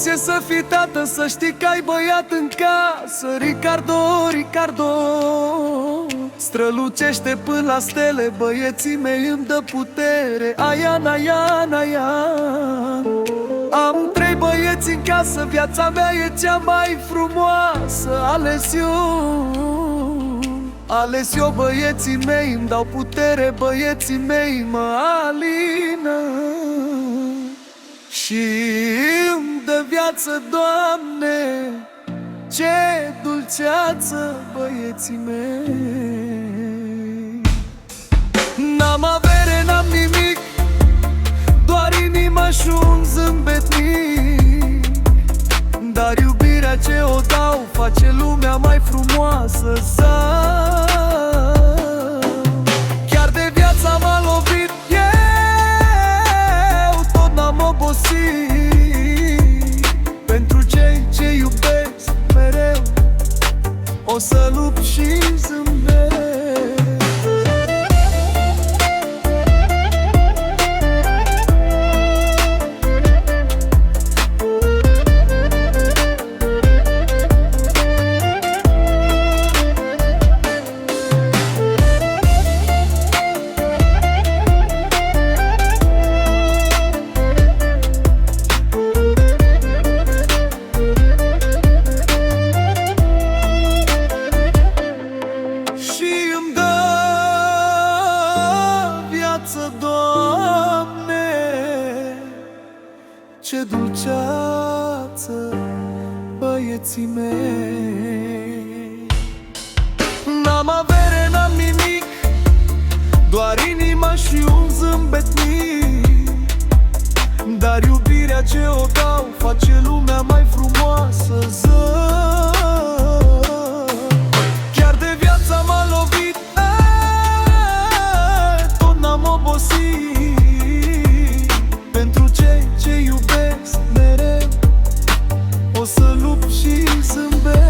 ce să fii tată, să știi că ai băiat în casă. Ricardo, Ricardo, strălucește până la stele. Băieții mei îmi dă putere. Aian, Aian, Aian. Am 3 băieți în casă, viața mea e cea mai frumoasă. Ales eu, băieții mei îmi dau putere. Băieții mei mă alină și îmi dă viață, Doamne. Ce dulceață, băieții mei. N-am avere, n-am nimic, doar inima și un zâmbet mic. Dar iubirea ce o dau face lumea mai frumoasă. Chiar de viața m-a lovit, eu tot n-am obosit. Pentru cei ce iubesc mereu o să lupt și zâmbesc. Doamne, ce dulceață, băieții mei. N-am avere, n-am nimic, doar inima și un zâmbet mic. Dar iubirea ce o dau face lumea mai frumoasă. Chiar de viața m-a lovit, tot n-am obosit. Pentru cei ce iubesc mereu o să lupt și zâmbesc.